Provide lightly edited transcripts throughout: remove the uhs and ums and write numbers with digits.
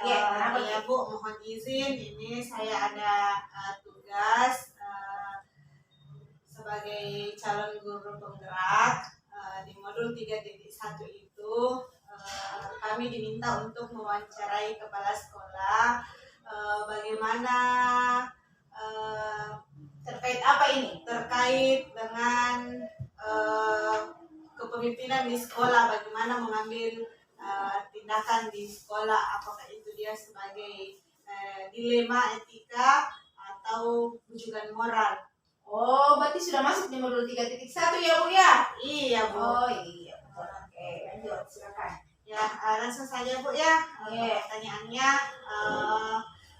Ya Bu, mohon izin, ini saya ada tugas sebagai calon guru penggerak di modul 3.1 itu kami diminta untuk mewawancarai kepala sekolah bagaimana terkait apa ini? Terkait dengan kepemimpinan di sekolah, bagaimana mengambil tindakan di sekolah, apakah itu dia sebagai dilema etika atau bujukan moral. Oh, berarti sudah masuk di modul 3.1 ya Bu ya? Iya Bu. Oh iya. Oke, lanjut silakan. Ya, langsung saja Bu ya. Pertanyaannya,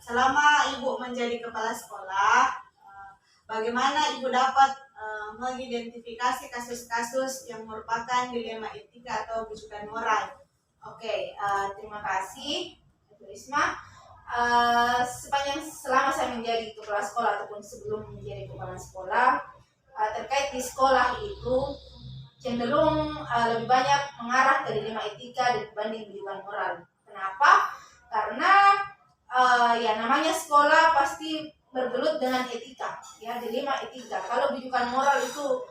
selama Ibu menjadi kepala sekolah, bagaimana Ibu dapat mengidentifikasi kasus-kasus yang merupakan dilema etika atau bujukan moral? Oke, terima kasih Bu Risma. Sepanjang selama saya menjadi kepala sekolah ataupun sebelum menjadi kepala sekolah, terkait di sekolah itu cenderung lebih banyak mengarah ke dilema etika dibanding bujukan moral. Kenapa? Karena ya namanya sekolah pasti bergelut dengan etika, ya dilema etika. Kalau bujukan moral itu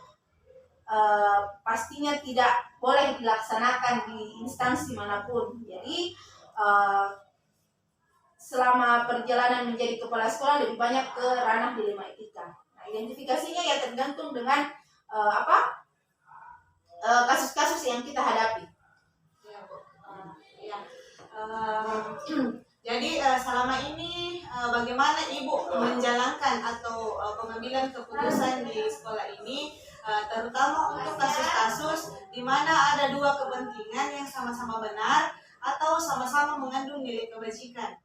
pastinya tidak boleh dilaksanakan di instansi manapun. Jadi selama perjalanan menjadi kepala sekolah lebih banyak ke ranah dilema etika. Nah, identifikasinya ya tergantung dengan kasus-kasus yang kita hadapi. Ya, Bu. Jadi selama ini bagaimana Ibu menjalankan atau pengambilan keputusan di sekolah ini, terutama untuk kasus-kasus di mana ada dua kepentingan yang sama-sama benar atau sama-sama mengandung nilai kebajikan?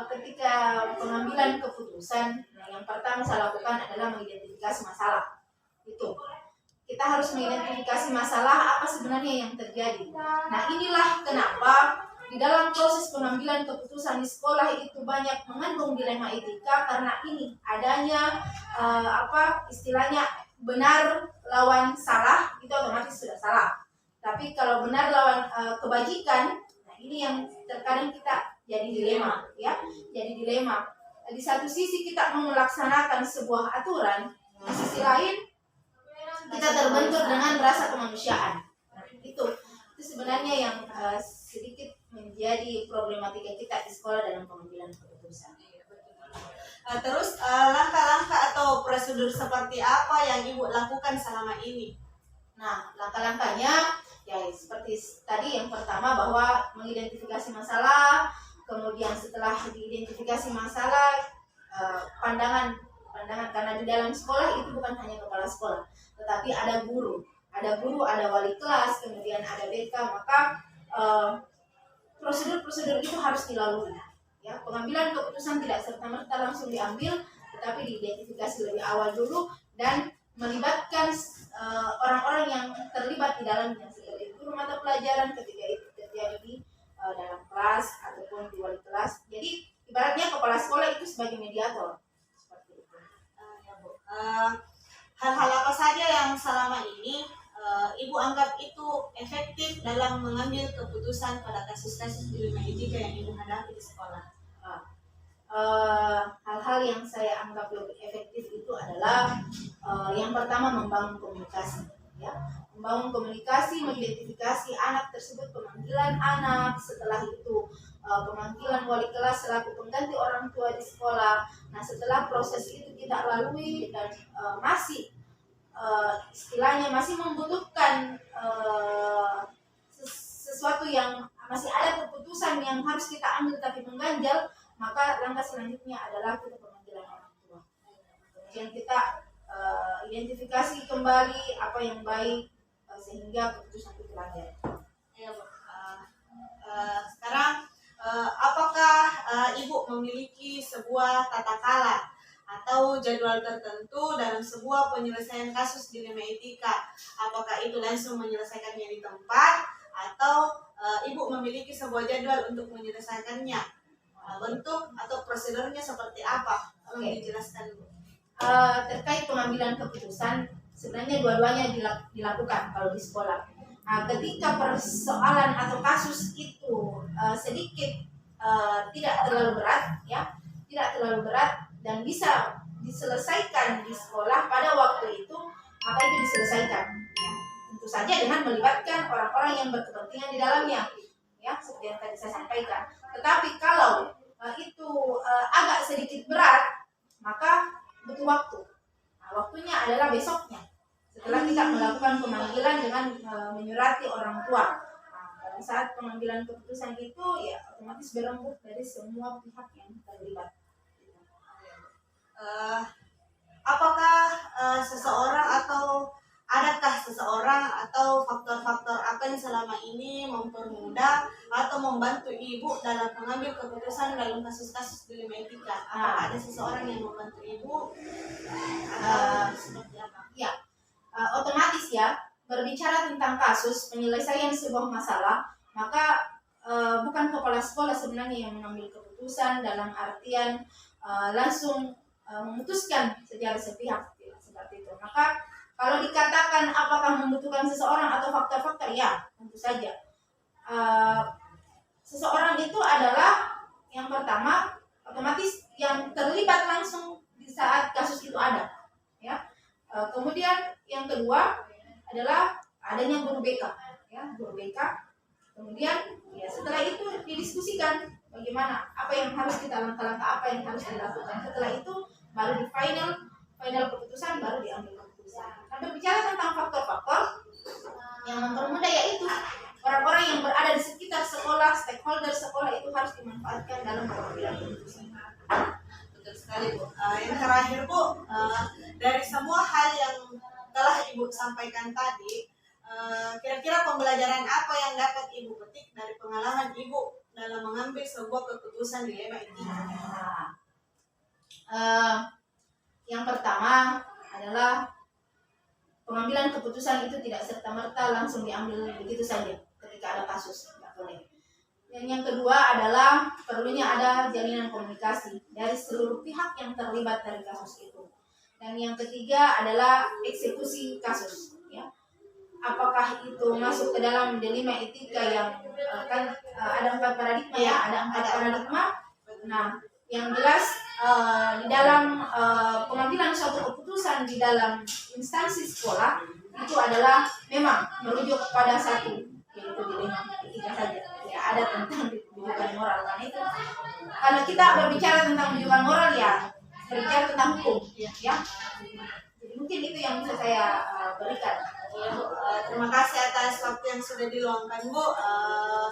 Ketika pengambilan keputusan, yang pertama saya lakukan adalah mengidentifikasi masalah. Itu kita harus mengidentifikasi masalah apa sebenarnya yang terjadi. Nah, inilah kenapa di dalam proses pengambilan keputusan di sekolah itu banyak mengandung dilema etika, karena ini adanya istilahnya benar lawan salah, itu otomatis sudah salah. Tapi kalau benar lawan kebajikan, nah ini yang terkadang kita jadi dilema, ya. Jadi dilema. Di satu sisi kita mau melaksanakan sebuah aturan, di sisi lain kita terbentur dengan rasa kemanusiaan. Nah, itu sebenarnya yang sedikit menjadi problematika kita di sekolah dalam pengambilan keputusan. Terus langkah-langkah atau prosedur seperti apa yang Ibu lakukan selama ini? Nah, langkah-langkahnya ya seperti tadi, yang pertama bahwa mengidentifikasi masalah, kemudian setelah diidentifikasi masalah, pandangan karena di dalam sekolah itu bukan hanya kepala sekolah, tetapi ada guru, ada wali kelas, kemudian ada BK, maka prosedur-prosedur itu harus dilalui. Ya, pengambilan keputusan tidak serta-merta langsung diambil, tetapi diidentifikasi lebih awal dulu dan melibatkan orang-orang yang terlibat di dalamnya, seperti guru mata pelajaran ketika itu terjadi di dalam kelas ataupun di wali kelas. Jadi ibaratnya kepala sekolah itu sebagai mediator. Seperti itu. Ya, Bu. Hal-hal apa saja yang selama ini Ibu anggap itu efektif dalam mengambil keputusan pada kasus-kasus dilema etika yang Ibu hadapi di sekolah? Hal-hal yang saya anggap lebih efektif itu adalah yang pertama membangun komunikasi, ya. Membangun komunikasi, mengidentifikasi anak tersebut, pemanggilan anak, setelah itu pemanggilan wali kelas selaku pengganti orang tua di sekolah. Nah, setelah proses itu kita lalui dan masih istilahnya masih membutuhkan sesuatu yang masih ada keputusan yang harus kita ambil tapi mengganjal, maka langkah selanjutnya adalah kita pemanggilan orang tua. Kemudian kita identifikasi kembali apa yang baik sehingga keputusan itu lanjut. Ya, Bu. Sekarang apakah Ibu memiliki sebuah tata kala atau jadwal tertentu dalam sebuah penyelesaian kasus dilema etika? Apakah itu langsung menyelesaikannya di tempat atau Ibu memiliki sebuah jadwal untuk menyelesaikannya? Bentuk atau prosedurnya seperti apa? Tolong dijelaskan, Bu. Terkait pengambilan keputusan, sebenarnya dua-duanya dilakukan kalau di sekolah. Nah, ketika persoalan atau kasus itu sedikit tidak terlalu berat, ya, tidak terlalu berat dan bisa diselesaikan di sekolah pada waktu itu, maka itu diselesaikan. Ya. Tentu saja dengan melibatkan orang-orang yang berkepentingan di dalamnya, ya, seperti yang tadi saya sampaikan. Tetapi kalau itu agak sedikit berat, maka butuh waktu. Nah, waktunya adalah besoknya. Setelah kita melakukan pemanggilan dengan menyurati orang tua. Nah, pada saat pengambilan keputusan itu, ya otomatis berembuk dari semua pihak yang terlibat. Apakah seseorang atau adakah seseorang atau faktor-faktor apa yang selama ini mempermudah atau membantu ibu dalam mengambil keputusan dalam kasus-kasus dilema etika? Apakah ada seseorang yang membantu ibu atau seperti apa? Ya, otomatis ya, berbicara tentang kasus penyelesaian sebuah masalah, maka bukan kepala sekolah sebenarnya yang mengambil keputusan dalam artian langsung memutuskan secara sepihak, ya, seperti itu. Maka kalau dikatakan apakah membutuhkan seseorang atau faktor-faktor, ya tentu saja. Seseorang itu adalah yang pertama otomatis yang terlibat langsung di saat kasus itu ada, ya. Kemudian yang kedua adalah adanya guru BK, ya, guru BK. Kemudian ya setelah itu didiskusikan bagaimana, apa yang harus kita langkah-langkah apa yang harus dilakukan. Setelah itu baru di final keputusan, baru diambil keputusan. Nah, berbicara tentang faktor-faktor yang mempermudah, yaitu orang-orang yang berada di sekitar sekolah, stakeholder sekolah itu harus dimanfaatkan dalam pengambilan keputusan. Betul sekali, Bu. Yang terakhir, Bu, dari semua hal yang telah Ibu sampaikan tadi, kira-kira pembelajaran apa yang dapat Ibu petik dari pengalaman Ibu dalam mengambil sebuah keputusan dilema etika? Yang pertama adalah pengambilan keputusan itu tidak serta-merta langsung diambil begitu saja ketika ada kasus, tidak boleh. Dan yang kedua adalah perlunya ada jalinan komunikasi dari seluruh pihak yang terlibat dari kasus itu. Dan yang ketiga adalah eksekusi kasus, ya. Apakah itu masuk ke dalam dilema etika yang kan ada 4 paradigma, ya, ada 4 paradigma. Nah, yang jelas di dalam pengambilan suatu keputusan di dalam instansi sekolah itu adalah memang merujuk kepada satu, yaitu dilema etika saja. Ya, ada tentang bijukan moral, kan itu. Kalau kita berbicara tentang bijukan moral, ya berbicara tentang hukum, ya. Jadi mungkin itu yang bisa saya berikan. Ya, Bu. Terima kasih atas waktu yang sudah diluangkan, Bu.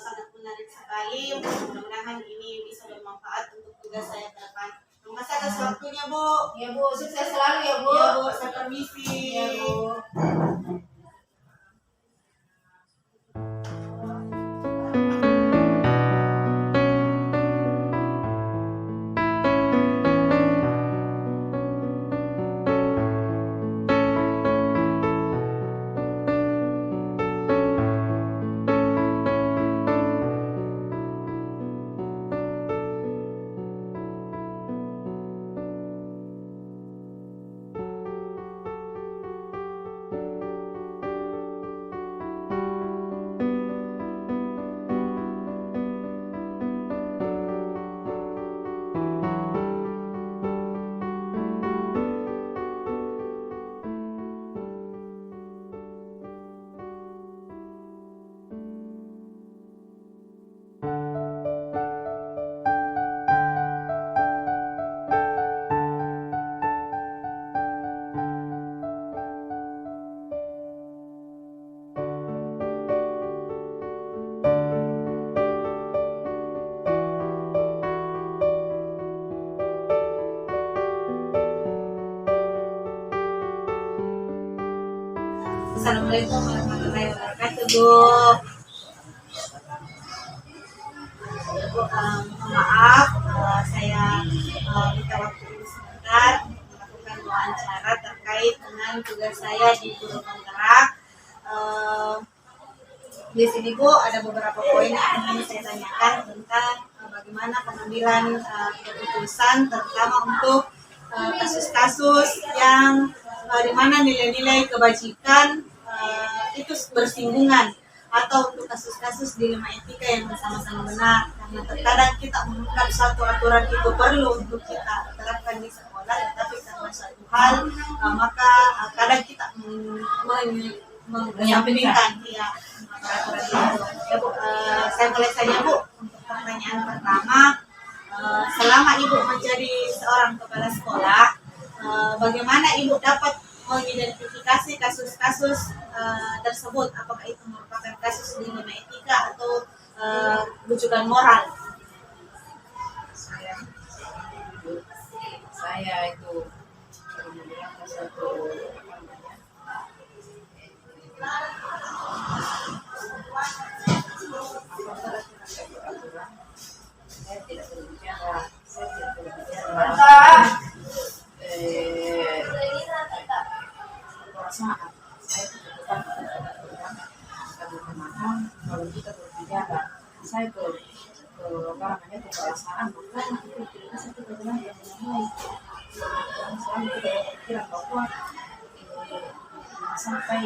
Sangat menarik sekali. Mudah-mudahan ini bisa bermanfaat untuk tugas saya ke depan. Terima kasih atas waktunya, Bu. Ya, Bu, sukses selalu ya, Bu. Ya, Bu, saya permisi. Ya, Bu. Assalamualaikum warahmatullahi wabarakatuh, Bu. Ya, Bu, mohon maaf, saya minta waktu dulu sebentar melakukan wawancara terkait dengan tugas saya di Guru Penggerak. Di sini, Bu, ada beberapa poin yang ingin saya tanyakan tentang bagaimana pengambilan keputusan, terutama untuk kasus-kasus yang di mana nilai-nilai kebajikan itu bersinggungan atau untuk kasus-kasus dilema etika yang sama-sama benar. Karena terkadang kita menganggap satu aturan itu perlu untuk kita terapkan di sekolah, tetapi karena satu hal maka kadang kita menyampingkan ya aturan itu. Ya Bu, saya mulai saja Bu untuk pertanyaan pertama. Selama Ibu menjadi seorang kepala sekolah, bagaimana Ibu dapat mengidentifikasi kasus-kasus tersebut? Apakah itu merupakan kasus dilema etika atau rujukan moral? Saya itu melihat satu saya tidak berbicara perasaan. Saya tetap bagaimana kalau kita berbicara saya ke perasaan, maka itu tidak bisa kita bilang yang baik. Selalu kita berpikiran bahwa sampai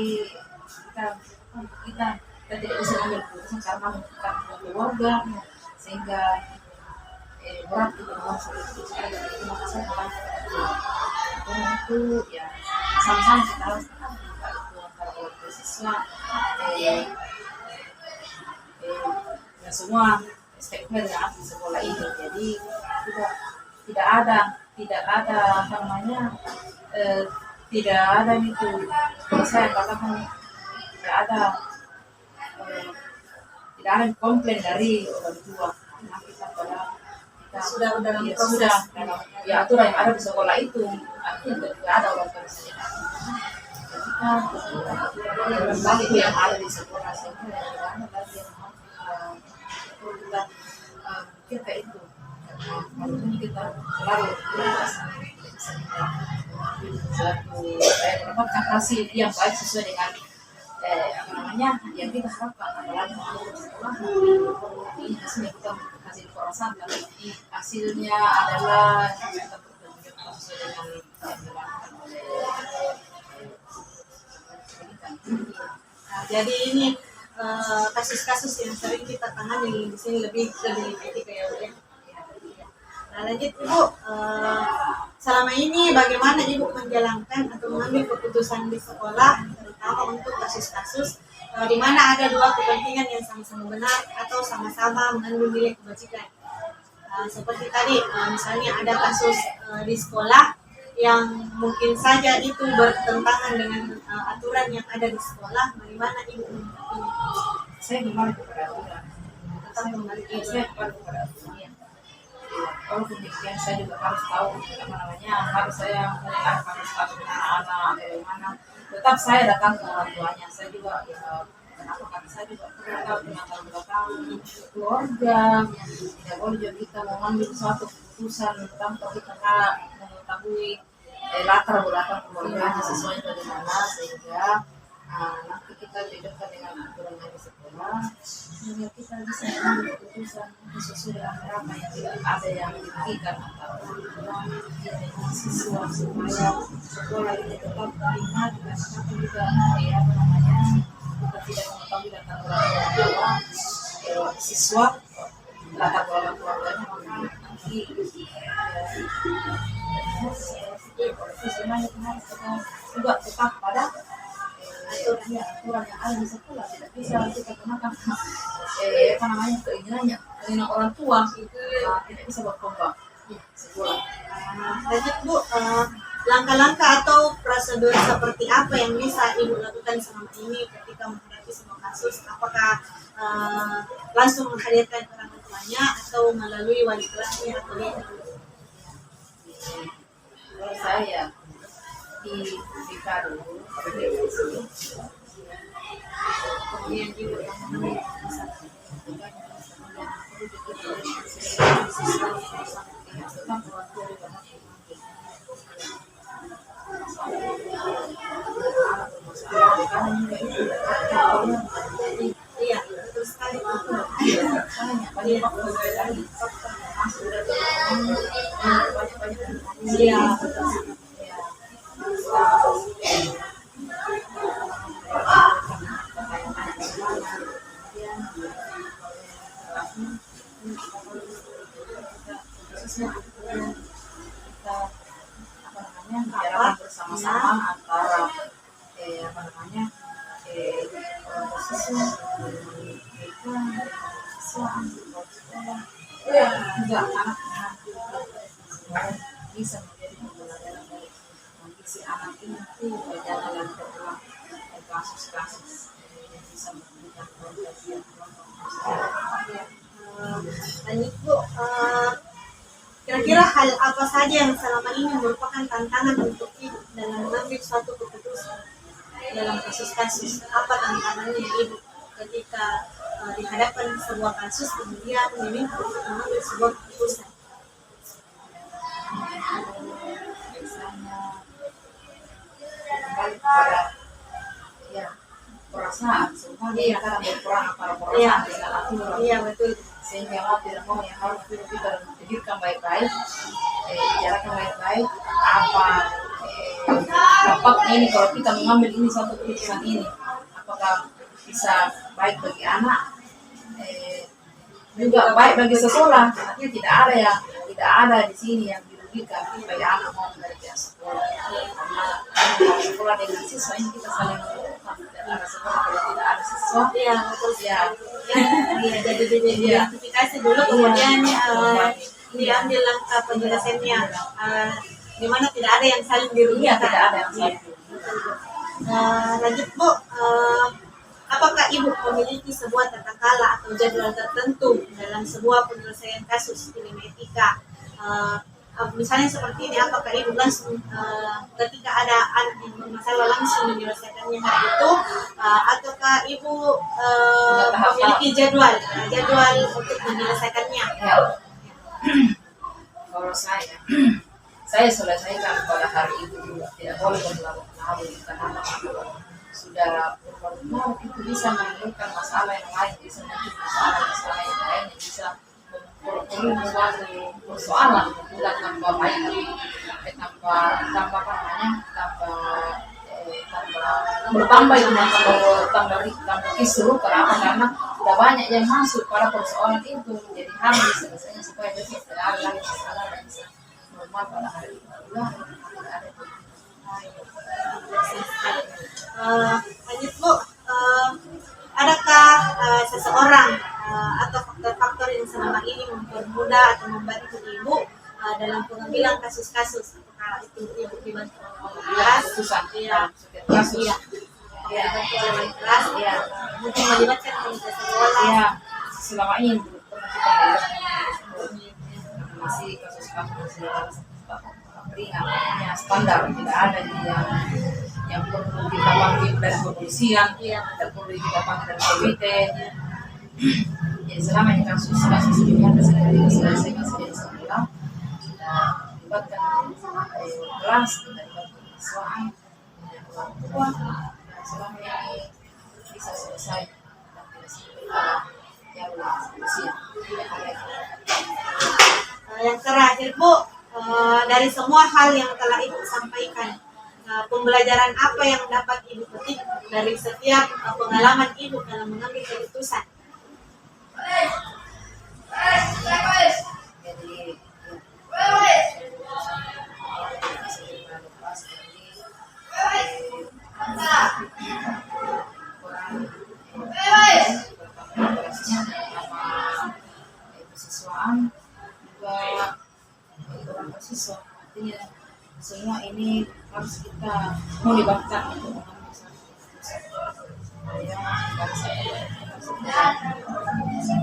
kita tidak bisa mengambil keputusan karena kita keluarga, sehingga berat itu masuk itu maka saya itu ya sama-sama kita harus antara keluarga siswa dan semua stakeholder yang ada di sekolah ini. Jadi tidak ada apa namanya tidak ada itu saya katakan tidak ada komplain dari orang tua karena kita sudah dalam ya, proses sudah dalam ya aturan yang ada di sekolah itu artinya tidak ada orang tua ketika aturan itu yang ada di sekolah sehingga tidak ada lagi yang kita kita itu walaupun kita selalu bebas satu mendapatkan hasil yang baik sesuai dengan apa namanya yang kita harapkan, apalagi untuk sekolah ini hasilnya kita kasih perasaan tapi hasilnya adalah kita bertunjuk sesuai dengan yang dilakukan oleh jadi ini kasus-kasus yang sering kita tangani di sini lebih etika ya Bu ya. Nah, lanjut Ibu, selama ini bagaimana Ibu menjalankan atau mengambil keputusan di sekolah, terutama untuk kasus-kasus di mana ada dua kepentingan yang sama-sama benar atau sama-sama mengandung nilai kebajikan. Seperti tadi, misalnya ada kasus di sekolah yang mungkin saja itu bertentangan dengan aturan yang ada di sekolah, bagaimana Ibu menyikapinya? saya kembali kepada aturan. Tetap kembali ke Saya kembali kepada aturan. Walaupun demikian saya juga harus tahu apa namanya harus saya melihat kasus anak-anak dari mana. Tetap saya datang ke orang tuanya. Saya juga kenapa karena saya juga perlu tahu tentang belakang keluarga. Tidak boleh juga kita mengambil suatu keputusan tanpa kita mengetahui latar belakang keluarganya sesuai bagaimana sehingga nanti kita didekatkan dengan aturan yang di sekolah sehingga kita bisa mengambil keputusan sesuai dengan apa yang tidak ada yang dirugikan atau dengan siswa supaya sekolah ini tetap ingat dan kita juga apa namanya kita tidak mengetahui latar belakang siswa latar belakang keluarganya maka nanti sebenarnya kita juga tetap pada aturan yang ada di sekolah tidak bisa kita kenakan apa namanya keinginan orang tua tidak bisa berkembang sekolah. Lanjut Bu, langkah-langkah atau prosedur seperti apa yang bisa Ibu lakukan selama ini ketika menghadapi sebuah kasus? Apakah langsung menghadirkan orang tuanya atau melalui wali kelasnya atau Kalau saya di Karo kemudian Ibu yang mengambil iya betul sekali iya khususnya kita bicarakan bersama-sama antara siswa juga anaknya bisa menjadi pembelajaran dari kondisi anak ini berjalan dan berulang kasus-kasus yang bisa memberikan pembelajaran. Lanjut Bu, kira-kira hal apa saja yang selama ini merupakan tantangan untuk Ibu dalam mengambil suatu keputusan dalam kasus-kasus? Apa tantangannya Ibu ketika dihadapkan sebuah kasus kemudian diminta untuk mengambil sebuah keputusan? Biasanya kembali pada perasaan, sebenarnya kadang berperang antara perasaan dengan aturan. Iya betul. Sehingga mau tidak mau yang harus kita pikirkan baik-baik, bicarakan baik-baik apa dampaknya ini kalau kita mengambil ini satu keputusan ini, apakah bisa baik bagi anak, juga baik bagi sekolah. Artinya tidak ada di sini yang dirugikan bagi anak mau belajar sekolah. Karena sekolah dengan siswa ini kita saling menguntungkan. Tidak ada sekolah kalau tidak ada siswa. Iya betul. Ya. Iya, jadi identifikasi dulu kemudian diambil langkah penyelesaiannya, di mana tidak ada yang saling dirugikan. Tidak ada yang saling. Lanjut Bu, apakah Ibu memiliki sebuah tata kala atau jadwal tertentu dalam sebuah penyelesaian kasus dilema etika? Misalnya seperti ini, apakah Ibu langsung ketika ada anak yang bermasalah langsung menyelesaikannya hari itu, ataukah Ibu memiliki jadwal untuk menyelesaikannya? Ya. Kalau saya selesaikan pada hari itu juga, tidak boleh berlarut-larut karena sudah berlarut-larut itu bisa menimbulkan masalah yang lain, bisa menimbulkan masalah yang lain yang bisa membuat persoalan bukan tanpa baik, tanpa bertambah itu tambah kisruh. Kenapa? Karena sudah banyak yang masuk pada persoalan itu, jadi harus diselesaikan supaya besok tidak ada lagi masalah dan bisa normal pada hari itu. Lanjut Bu, adakah seseorang atau faktor-faktor yang selama ini mempermudah atau membantu Ibu dalam pengambilan kasus-kasus? Apakah itu Ibu dibantu oleh kelas, Kasus. dibantu oleh kelas, mungkin melibatkan komunitas sekolah? Selama ini pernah kita masih kasus-kasus ringan, standar, tidak ada yang perlu kita panggil dari kepolisian, tidak perlu kita panggil dari KWT. Jadi selama ini kasus-kasus ini ada segera diselesaikan sejak semula. Kita libatkan kelas, kita libatkan siswaan, orang tua, dan selama ini bisa selesai dan tidak sampai jalur kepolisian. Yang terakhir Bu, dari semua hal yang telah Ibu sampaikan, pembelajaran apa yang dapat Ibu petik dari setiap pengalaman Ibu dalam mengambil keputusan? Jadi kesiswaan juga orang siswa, artinya semua ini harus kita melibatkan untuk mengambil satu keputusan supaya bisa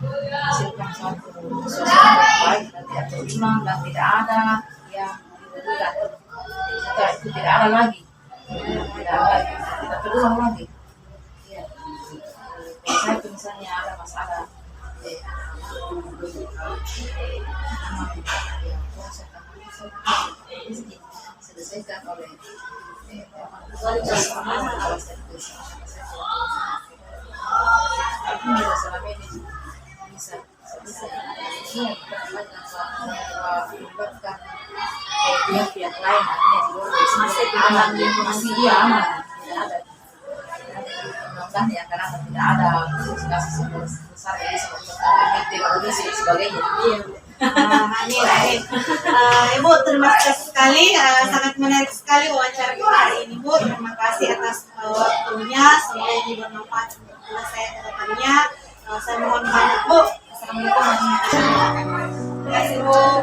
menghasilkan suatu sesuatu yang baik dan tidak terulang dan tidak ada yang dirugikan. Setelah itu tidak ada lagi, tidak terulang lagi. Ya. Kalau saya itu misalnya ada masalah, selesaikan oleh selama ini bisa melibatkan pihak-pihak lain, artinya di luar masih aman, tidak ada mudah-mudahan ya, karena tidak ada kasus-kasus besar yang bisa meeting audisi dan sebagainya. Iya. Amin, amin. Ibu, terima kasih sekali. Sangat menarik sekali wawancara kita hari ini, Bu. Terima kasih atas waktunya. Semoga ini bermanfaat untuk saya ke depannya. Saya mohon pamit, Bu. Assalamualaikum warahmatullahi wabarakatuh. Terima kasih, Bu.